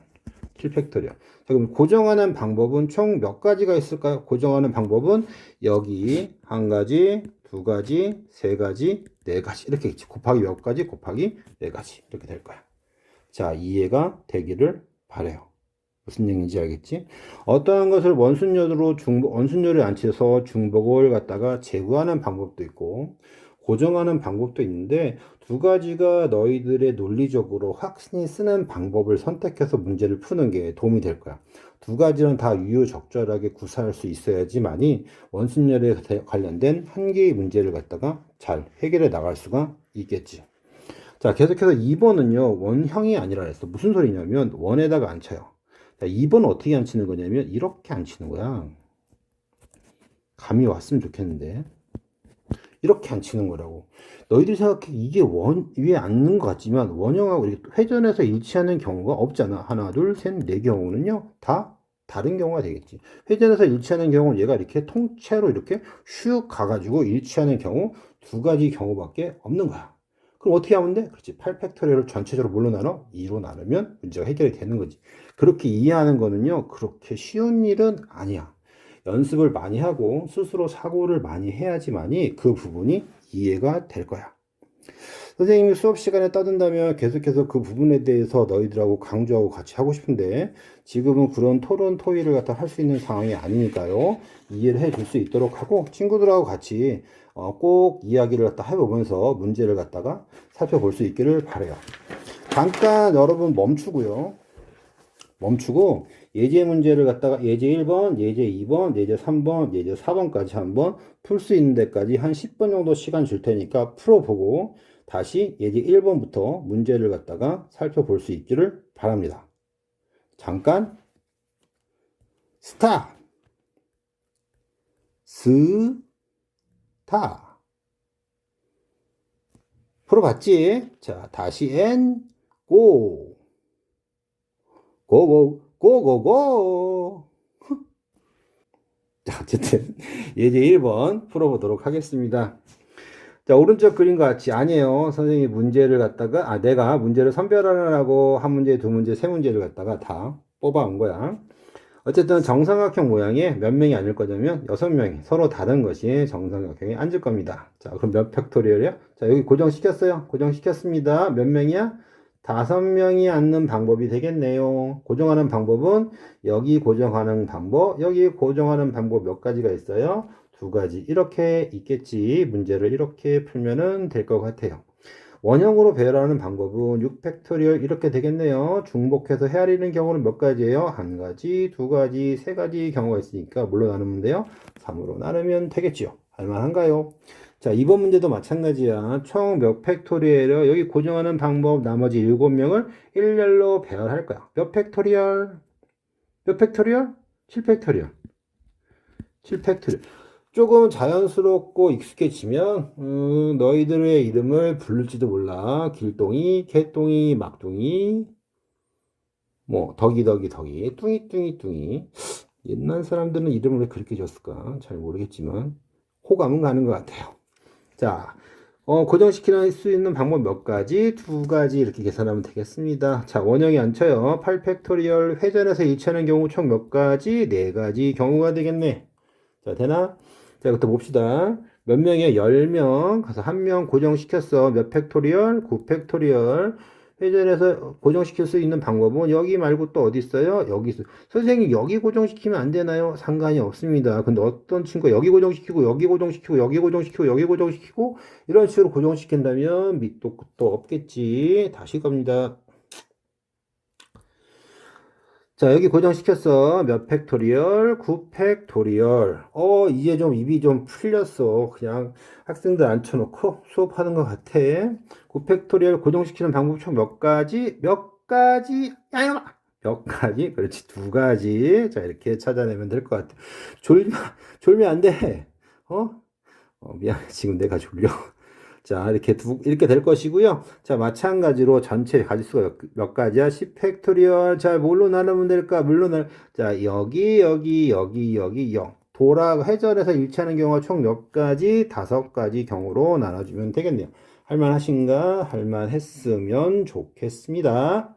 7팩토리얼. 자, 그럼 고정하는 방법은 총 몇 가지가 있을까요? 고정하는 방법은 여기 한 가지, 두 가지, 세 가지, 네 가지. 이렇게 있지. 곱하기 몇 가지? 곱하기 네 가지. 이렇게 될 거야. 자, 이해가 되기를 바라요. 무슨 얘기인지 알겠지? 어떠한 것을 원순열을 앉혀서 중복을 갖다가 제거하는 방법도 있고, 고정하는 방법도 있는데, 두 가지가 너희들의 논리적으로 확신이 쓰는 방법을 선택해서 문제를 푸는 게 도움이 될 거야. 두 가지는 다 유효적절하게 구사할 수 있어야지만이 원순열에 관련된 한 개의 문제를 갖다가 잘 해결해 나갈 수가 있겠지. 자, 계속해서 2번은요, 원형이 아니라 그랬어. 무슨 소리냐면, 원에다가 안 쳐요. 자, 2번은 어떻게 안 치는 거냐면 이렇게 안 치는 거야. 감이 왔으면 좋겠는데 이렇게 안 치는 거라고. 너희들이 생각해 이게 원 위에 앉는 것 같지만 원형하고 이렇게 회전해서 일치하는 경우가 없잖아. 하나, 둘, 셋, 네 경우는요 다 다른 경우가 되겠지. 회전해서 일치하는 경우는 얘가 이렇게 통째로 이렇게 슉 가가지고 일치하는 경우 두 가지 경우밖에 없는 거야. 그럼 어떻게 하면 돼? 그렇지. 8팩토리얼을 전체적으로 뭘로 나눠? 2로 나누면 문제가 해결이 되는 거지. 그렇게 이해하는 거는요, 그렇게 쉬운 일은 아니야. 연습을 많이 하고 스스로 사고를 많이 해야지만이 그 부분이 이해가 될 거야. 선생님이 수업 시간에 떠든다면 계속해서 그 부분에 대해서 너희들하고 강조하고 같이 하고 싶은데 지금은 그런 토론 토의를 갖다 할 수 있는 상황이 아니니까요. 이해를 해줄 수 있도록 하고 친구들하고 같이 꼭 이야기를 갖다 해보면서 문제를 갖다가 살펴볼 수 있기를 바라요. 잠깐 여러분 멈추고 예제 문제를 갖다가 예제 1번, 예제 2번, 예제 3번, 예제 4번까지 한번 풀 수 있는 데까지 한 10분 정도 시간 줄 테니까 풀어보고 다시 예제 1번부터 문제를 갖다가 살펴볼 수 있기를 바랍니다. 잠깐 스탑 풀어봤지? 자, 다시 고 고고고고고. 자, 어쨌든 예제 1번 풀어보도록 하겠습니다. 자, 오른쪽 그림과 같이 아니에요. 선생님이 문제를 갖다가 내가 문제를 선별하느라고 한 문제, 두 문제, 세 문제를 갖다가 다 뽑아온 거야. 어쨌든 정삼각형 모양에 몇 명이 앉을 거냐면 6명이 서로 다른 것이 정삼각형에 앉을 겁니다. 자, 그럼 몇 팩토리얼이야? 자, 여기 고정시켰어요. 고정시켰습니다. 몇 명이야? 5명이 앉는 방법이 되겠네요. 고정하는 방법은 여기 고정하는 방법, 여기 고정하는 방법 몇 가지가 있어요? 두 가지. 이렇게 있겠지. 문제를 이렇게 풀면은 될 것 같아요. 원형으로 배열하는 방법은 6팩토리얼 이렇게 되겠네요. 중복해서 헤아리는 경우는 몇 가지예요? 한 가지, 두 가지, 세 가지 경우가 있으니까 뭘로 나누면 돼요? 3으로 나누면 되겠죠. 할만한가요? 자, 이번 문제도 마찬가지야. 총 몇 팩토리얼이에요? 여기 고정하는 방법 나머지 7명을 일렬로 배열할 거야. 몇 팩토리얼? 몇 팩토리얼? 7팩토리얼. 7팩토리얼. 조금 자연스럽고 익숙해지면 너희들의 이름을 부를지도 몰라. 길동이, 개똥이, 막둥이, 뭐 덕이, 뚱이. 옛날 사람들은 이름을 왜 그렇게 줬을까? 잘 모르겠지만 호감은 가는 것 같아요. 자, 고정시킬 수 있는 방법 몇 가지? 두 가지 이렇게 계산하면 되겠습니다. 자, 원형이 안 쳐요. 8팩토리얼 회전해서 일치하는 경우 총 몇 가지? 네 가지 경우가 되겠네. 자, 되나? 자, 이것도 봅시다. 몇 명이야? 10명. 가서 한 명 고정시켰어. 몇 팩토리얼? 9 팩토리얼. 회전해서 고정시킬 수 있는 방법은 여기 말고 또 어디 있어요? 여기 있어요. 선생님, 여기 고정시키면 안 되나요? 상관이 없습니다. 근데 어떤 친구가 여기 고정시키고, 여기 고정시키고, 여기 고정시키고, 여기 고정시키고, 이런 식으로 고정시킨다면 밑도 끝도 없겠지. 다시 갑니다. 자, 여기 고정시켰어. 몇 팩토리얼? 9 팩토리얼. 이제 좀 입이 좀 풀렸어. 그냥 학생들 앉혀놓고 수업하는 것 같아. 9 팩토리얼 고정시키는 방법 총 몇 가지? 몇 가지? 야, 이놈아! 몇 가지? 그렇지, 두 가지. 자, 이렇게 찾아내면 될 것 같아. 졸면 안 돼. 미안해. 지금 내가 졸려. 자, 이렇게 될 것이고요. 자, 마찬가지로 전체 가지수가 몇 가지야? 10 팩토리얼. 자, 뭘로 나누면 될까? 자, 여기, 0. 회전해서 일치하는 경우가 총 몇 가지? 5가지 경우로 나눠주면 되겠네요. 할만하신가? 할만했으면 좋겠습니다.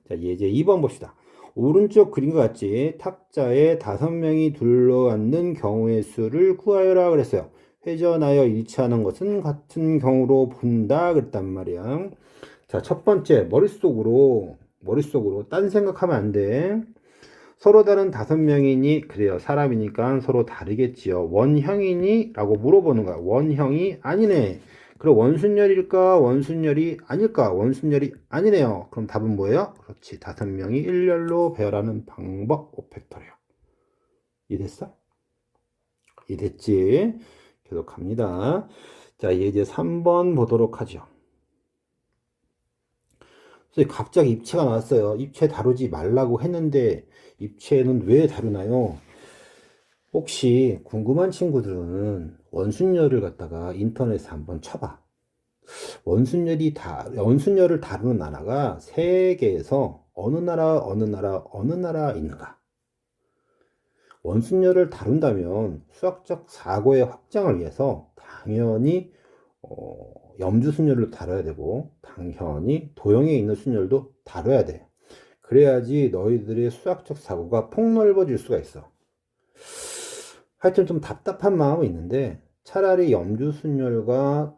자, 이제 2번 봅시다. 오른쪽 그림과 같이 탁자에 5명이 둘러앉는 경우의 수를 구하여라 그랬어요. 회전하여 일치하는 것은 같은 경우로 본다 그랬단 말이야. 자, 첫 번째 머릿속으로 딴 생각하면 안 돼. 서로 다른 5명이니 그래요. 사람이니까 서로 다르겠지요. 원형이니? 라고 물어보는 거야. 원형이 아니네. 그럼 원순열일까? 원순열이 아닐까? 원순열이 아니네요. 그럼 답은 뭐예요? 그렇지. 5명이 일렬로 배열하는 방법 5팩토리얼. 이해됐어? 이해됐지? 계속 갑니다. 자, 이제 3번 보도록 하죠. 갑자기 입체가 나왔어요. 입체 다루지 말라고 했는데 입체는 왜 다루나요? 혹시 궁금한 친구들은 원순열을 갖다가 인터넷에 한번 쳐봐. 원순열을 다루는 나라가 세계에서 어느 나라 있는가? 원순열을 다룬다면 수학적 사고의 확장을 위해서 당연히 염주순열을 다뤄야 되고 당연히 도형에 있는 순열도 다뤄야 돼. 그래야지 너희들의 수학적 사고가 폭넓어질 수가 있어. 하여튼 좀 답답한 마음은 있는데 차라리 염주순열과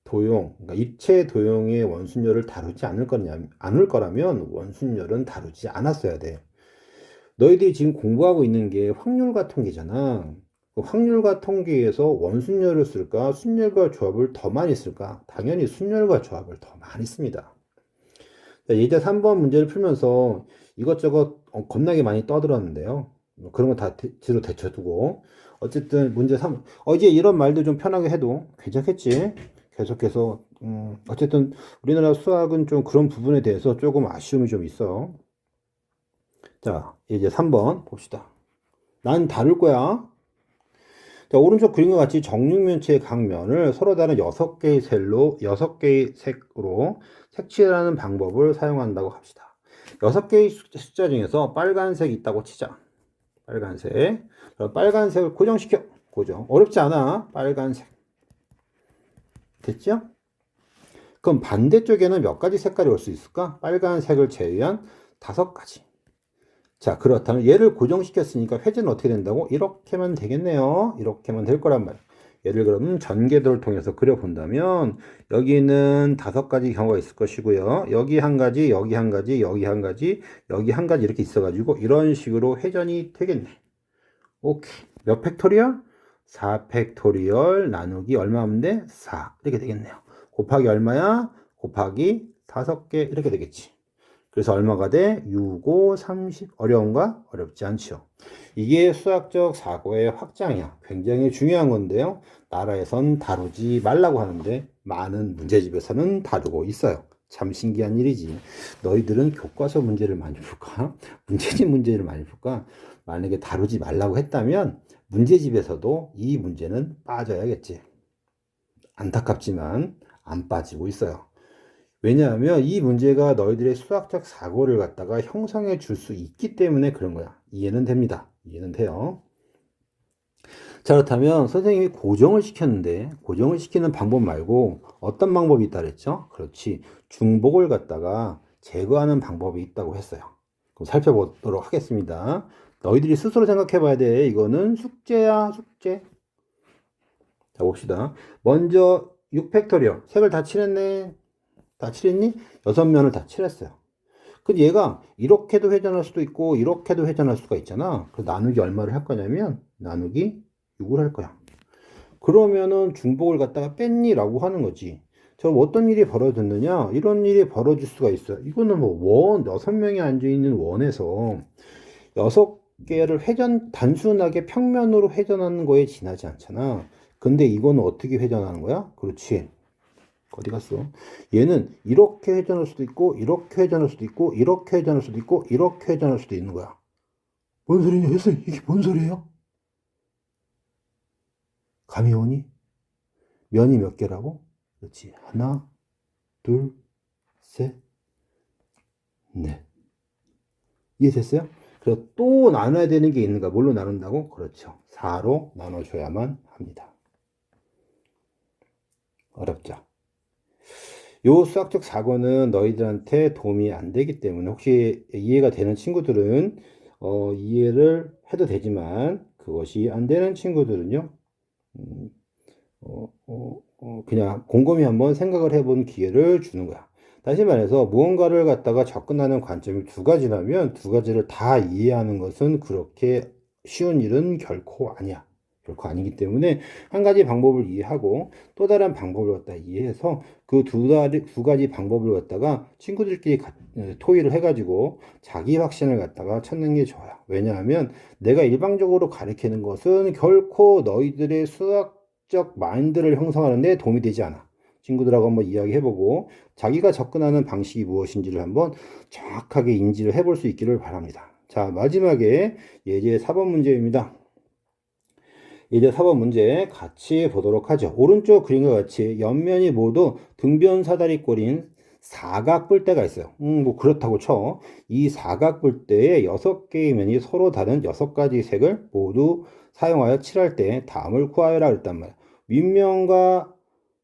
도형, 그러니까 입체 도형의 원순열을 다루지 않을 거라면 원순열은 다루지 않았어야 돼. 너희들이 지금 공부하고 있는 게 확률과 통계잖아. 그 확률과 통계에서 원순열을 쓸까? 순열과 조합을 더 많이 쓸까? 당연히 순열과 조합을 더 많이 씁니다. 예제 3번 문제를 풀면서 이것저것 겁나게 많이 떠들었는데요. 그런 거 다 뒤로 데쳐두고 어쨌든 문제 3 이제 이런 말도 좀 편하게 해도 괜찮겠지? 계속해서 어쨌든 우리나라 수학은 좀 그런 부분에 대해서 조금 아쉬움이 좀 있어. 자, 이제 3번 봅시다. 난 다룰 거야. 자, 오른쪽 그림과 같이 정육면체의 각 면을 서로 다른 6개의 색으로 색칠하는 방법을 사용한다고 합시다. 6개의 숫자 중에서 빨간색이 있다고 치자. 빨간색. 빨간색을 고정시켜. 고정. 어렵지 않아. 빨간색. 됐죠? 그럼 반대쪽에는 몇 가지 색깔이 올 수 있을까? 빨간색을 제외한 5가지. 자, 그렇다면 얘를 고정시켰으니까 회전은 어떻게 된다고? 이렇게 하면 되겠네요. 이렇게 하면 될 거란 말이에요. 얘를 그러면 전개도를 통해서 그려본다면 여기는 5가지 경우가 있을 것이고요. 여기 한 가지, 여기 한 가지, 여기 한 가지, 여기 한 가지 이렇게 있어가지고 이런 식으로 회전이 되겠네. 오케이. 몇 팩토리얼? 4 팩토리얼 나누기 얼마 하면 돼? 4 이렇게 되겠네요. 곱하기 얼마야? 곱하기 5개 이렇게 되겠지. 그래서 얼마가 돼? 6, 5, 30. 어려운가? 어렵지 않죠. 이게 수학적 사고의 확장이야. 굉장히 중요한 건데요. 나라에선 다루지 말라고 하는데 많은 문제집에서는 다루고 있어요. 참 신기한 일이지. 너희들은 교과서 문제를 많이 풀까? 문제집 문제를 많이 풀까? 만약에 다루지 말라고 했다면 문제집에서도 이 문제는 빠져야겠지. 안타깝지만 안 빠지고 있어요. 왜냐하면 이 문제가 너희들의 수학적 사고를 갖다가 형성해 줄 수 있기 때문에 그런 거야. 이해는 됩니다. 이해는 돼요. 자, 그렇다면 선생님이 고정을 시켰는데 고정을 시키는 방법 말고 어떤 방법이 있다 그랬죠? 그렇지. 중복을 갖다가 제거하는 방법이 있다고 했어요. 그럼 살펴보도록 하겠습니다. 너희들이 스스로 생각해 봐야 돼. 이거는 숙제야, 숙제. 자, 봅시다. 먼저 6팩토리얼. 색을 다 칠했네. 다 칠했니? 6면을 다 칠했어요. 근데 얘가 이렇게도 회전할 수도 있고 이렇게도 회전할 수가 있잖아. 그 나누기 얼마를 할 거냐면 나누기 6을 할 거야. 그러면은 중복을 갖다가 뺐니라고 하는 거지. 저 어떤 일이 벌어졌느냐? 이런 일이 벌어질 수가 있어요. 이거는 뭐 원, 6명이 앉아있는 원에서 6개를 단순하게 평면으로 회전하는 거에 지나지 않잖아. 근데 이거는 어떻게 회전하는 거야? 그렇지. 어디 갔어? 얘는 이렇게 회전할 수도 있고, 이렇게 회전할 수도 있고, 이렇게 회전할 수도 있고, 이렇게 회전할 수도 있는 거야. 뭔 소리냐? 선생님, 이게 뭔 소리예요? 감이 오니? 면이 몇 개라고? 그렇지. 하나, 둘, 셋, 넷. 이해됐어요? 그래서 또 나눠야 되는 게 있는가? 뭘로 나눈다고? 그렇죠. 4로 나눠줘야만 합니다. 어렵죠? 요 수학적 사고는 너희들한테 도움이 안 되기 때문에 혹시 이해가 되는 친구들은 이해를 해도 되지만 그것이 안 되는 친구들은요 음, 그냥 곰곰이 한번 생각을 해본 기회를 주는 거야. 다시 말해서 무언가를 갖다가 접근하는 관점이 두 가지라면 두 가지를 다 이해하는 것은 그렇게 쉬운 일은 결코 아니야. 결코 아니기 때문에 한 가지 방법을 이해하고 또 다른 방법을 갖다 이해해서 그 두 가지 방법을 갖다가 친구들끼리 토의를 해가지고 자기 확신을 갖다가 찾는 게 좋아요. 왜냐하면 내가 일방적으로 가르치는 것은 결코 너희들의 수학적 마인드를 형성하는 데 도움이 되지 않아. 친구들하고 한번 이야기해보고 자기가 접근하는 방식이 무엇인지를 한번 정확하게 인지를 해볼 수 있기를 바랍니다. 자, 마지막에 예제 4번 문제입니다. 예제 4번 문제 같이 보도록 하죠. 오른쪽 그림과 같이 옆면이 모두 등변사다리꼴인 사각뿔대가 있어요. 뭐 그렇다고 쳐. 이 사각뿔대에 6개의 면이 서로 다른 6가지 색을 모두 사용하여 칠할 때 다음을 구하여라 그랬단 말이야. 윗면과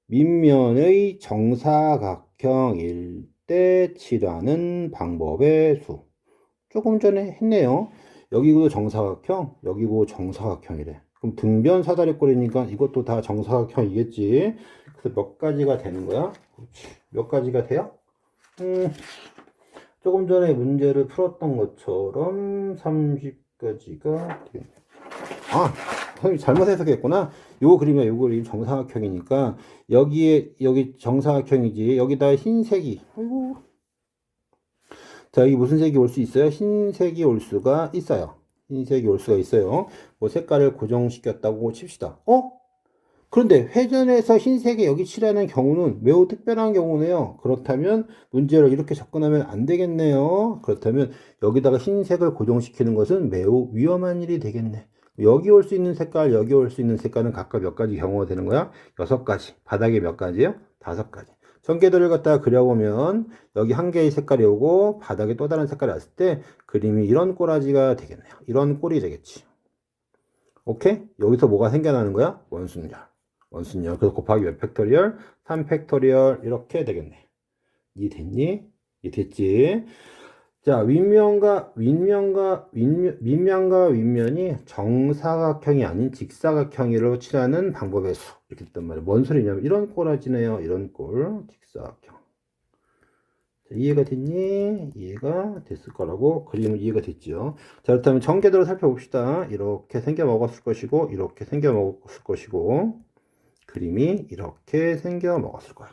밑면의 정사각형일 때 칠하는 방법의 수. 조금 전에 했네요. 여기고 정사각형, 여기고 정사각형이래. 그럼 등변 사다리꼴이니까 이것도 다 정사각형이겠지. 그래서 몇 가지가 되는 거야? 그렇지. 몇 가지가 돼요? 조금 전에 문제를 풀었던 것처럼 30가지가 되겠네. 아, 선생님 잘못 해석했구나. 요 그림이야, 요 그림 정사각형이니까 여기 정사각형이지. 여기다 흰색이. 아이고. 자, 여기 무슨 색이 올 수 있어요? 흰색이 올 수가 있어요. 흰색이 올 수가 있어요. 뭐 색깔을 고정시켰다고 칩시다. 그런데 회전해서 흰색에 여기 칠하는 경우는 매우 특별한 경우네요. 그렇다면 문제를 이렇게 접근하면 안 되겠네요. 그렇다면 여기다가 흰색을 고정시키는 것은 매우 위험한 일이 되겠네. 여기 올 수 있는 색깔, 여기 올 수 있는 색깔은 각각 몇 가지 경우가 되는 거야? 6가지. 바닥에 몇 가지요? 5가지. 전개도를 갖다가 그려보면 여기 한 개의 색깔이 오고 바닥에 또 다른 색깔이 왔을 때 그림이 이런 꼬라지가 되겠네요. 이런 꼴이 되겠지. 오케이? 여기서 뭐가 생겨나는 거야? 원순열. 원순열. 그래서 곱하기 몇 팩토리얼? 3팩토리얼. 이렇게 되겠네. 이해됐니? 이해됐지? 자, 밑면과 윗면이 정사각형이 아닌 직사각형으로 칠하는 방법의 수. 이렇게 됐단 말이에요. 뭔 소리냐면 이런 꼬라지네요. 이런 꼴. 직사각형. 자, 이해가 됐니? 이해가 됐을 거라고 그림은 이해가 됐죠. 자, 그렇다면 전개도를 살펴봅시다. 이렇게 생겨 먹었을 것이고 이렇게 생겨 먹었을 것이고 그림이 이렇게 생겨 먹었을 거야.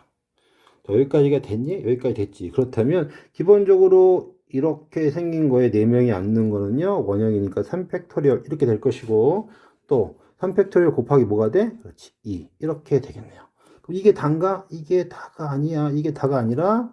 자, 여기까지가 됐니? 여기까지 됐지. 그렇다면 기본적으로 이렇게 생긴 거에 4명이 앉는 거는요. 원형이니까 3팩토리얼 이렇게 될 것이고 또 3팩토리얼 곱하기 뭐가 돼? 그렇지. 2 이렇게 되겠네요. 그럼 이게 단가? 이게 다가 아니야. 이게 다가 아니라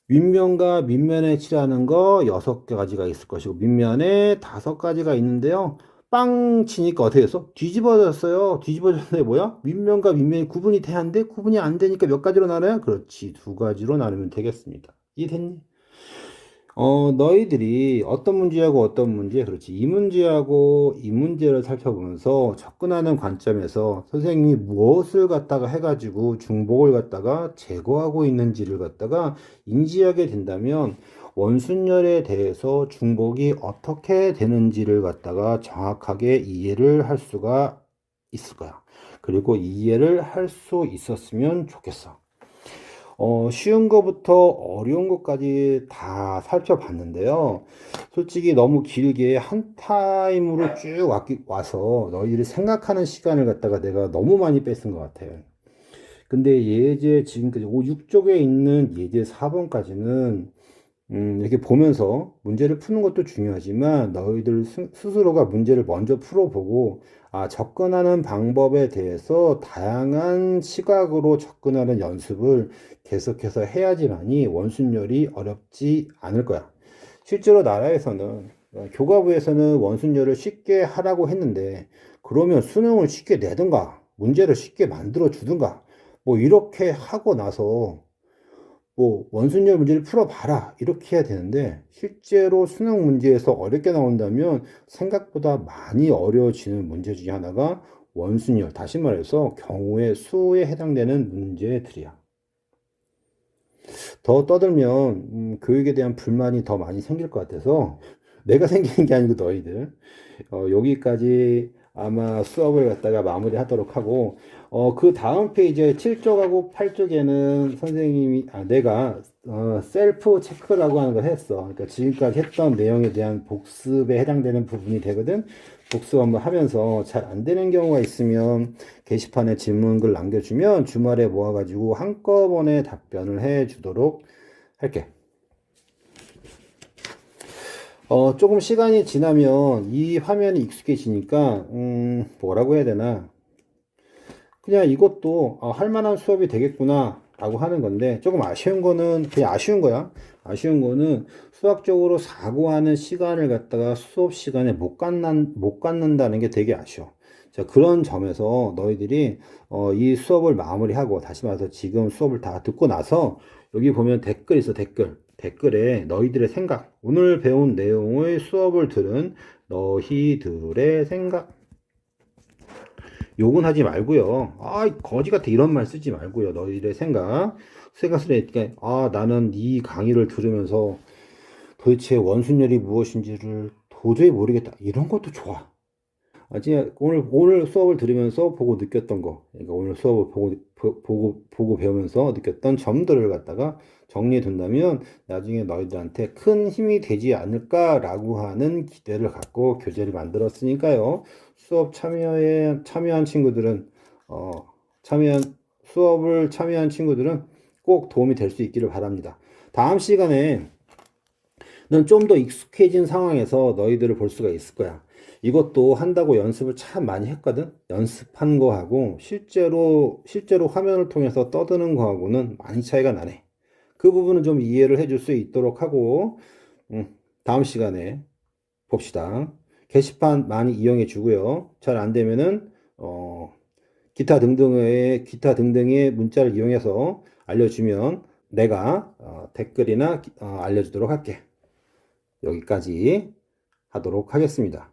윗면과 밑면에 칠하는 거 6가지가 있을 것이고 밑면에 5가지가 있는데요. 빵 치니까 어떻게 됐어? 뒤집어졌어요. 뒤집어졌는데 뭐야? 윗면과 밑면이 구분이 돼야 하는데 구분이 안 되니까 몇 가지로 나눠요? 그렇지. 2가지로 나누면 되겠습니다. 이해됐니? 너희들이 어떤 문제하고 어떤 문제, 그렇지. 이 문제하고 이 문제를 살펴보면서 접근하는 관점에서 선생님이 무엇을 갖다가 해가지고 중복을 갖다가 제거하고 있는지를 갖다가 인지하게 된다면 원순열에 대해서 중복이 어떻게 되는지를 갖다가 정확하게 이해를 할 수가 있을 거야. 그리고 이해를 할 수 있었으면 좋겠어. 쉬운 거부터 어려운 것까지 다 살펴봤는데요. 솔직히 너무 길게 한 타임으로 쭉 와서 너희들이 생각하는 시간을 갖다가 내가 너무 많이 뺏은 것 같아요. 근데 예제 지금까지 6쪽에 있는 예제 4번까지는 이렇게 보면서 문제를 푸는 것도 중요하지만 너희들 스스로가 문제를 먼저 풀어보고 접근하는 방법에 대해서 다양한 시각으로 접근하는 연습을 계속해서 해야지만이 원순열이 어렵지 않을 거야. 실제로 나라에서는 교과부에서는 원순열을 쉽게 하라고 했는데 그러면 수능을 쉽게 내든가 문제를 쉽게 만들어 주든가 뭐 이렇게 하고 나서 뭐 원순열 문제를 풀어봐라 이렇게 해야 되는데 실제로 수능 문제에서 어렵게 나온다면 생각보다 많이 어려워지는 문제 중에 하나가 원순열, 다시 말해서 경우의 수에 해당되는 문제들이야. 더 떠들면 교육에 대한 불만이 더 많이 생길 것 같아서 내가 생기는 게 아니고 너희들 여기까지 아마 수업을 갖다가 마무리하도록 하고 그 다음 페이지에 7쪽하고 8쪽에는 선생님이 내가 셀프 체크라고 하는 걸 했어. 그러니까 지금까지 했던 내용에 대한 복습에 해당되는 부분이 되거든. 복습 한번 하면서 잘 안 되는 경우가 있으면 게시판에 질문글 남겨주면 주말에 모아가지고 한꺼번에 답변을 해주도록 할게. 조금 시간이 지나면 이 화면이 익숙해지니까, 뭐라고 해야 되나. 그냥 이것도 할 만한 수업이 되겠구나 라고 하는 건데, 조금 아쉬운 거는 그냥 아쉬운 거야. 아쉬운 거는 수학적으로 사고하는 시간을 갖다가 수업 시간에 못 갖는다는 게 되게 아쉬워. 자, 그런 점에서 너희들이 이 수업을 마무리하고, 다시 말해서 지금 수업을 다 듣고 나서 여기 보면 댓글 있어, 댓글. 댓글에 너희들의 생각, 오늘 배운 내용의 수업을 들은 너희들의 생각, 욕은 하지 말고요. 거지 같아. 이런 말 쓰지 말고요. 너희들의 생각을 했게, 나는 이 강의를 들으면서 도대체 원순열이 무엇인지를 도저히 모르겠다. 이런 것도 좋아. 진짜 오늘 수업을 들으면서 보고 느꼈던 거, 그러니까 오늘 수업을 보고 배우면서 느꼈던 점들을 갖다가 정리해 둔다면 나중에 너희들한테 큰 힘이 되지 않을까라고 하는 기대를 갖고 교재를 만들었으니까요. 수업 참여한 친구들은, 어, 수업을 참여한 친구들은 꼭 도움이 될 수 있기를 바랍니다. 다음 시간에 넌 좀 더 익숙해진 상황에서 너희들을 볼 수가 있을 거야. 이것도 한다고 연습을 참 많이 했거든. 연습한 거하고 실제로 화면을 통해서 떠드는 거하고는 많이 차이가 나네. 그 부분은 좀 이해를 해줄 수 있도록 하고 다음 시간에 봅시다. 게시판 많이 이용해 주고요. 잘 안 되면은 기타 등등의 문자를 이용해서 알려주면 내가 댓글이나 알려주도록 할게. 여기까지 하도록 하겠습니다.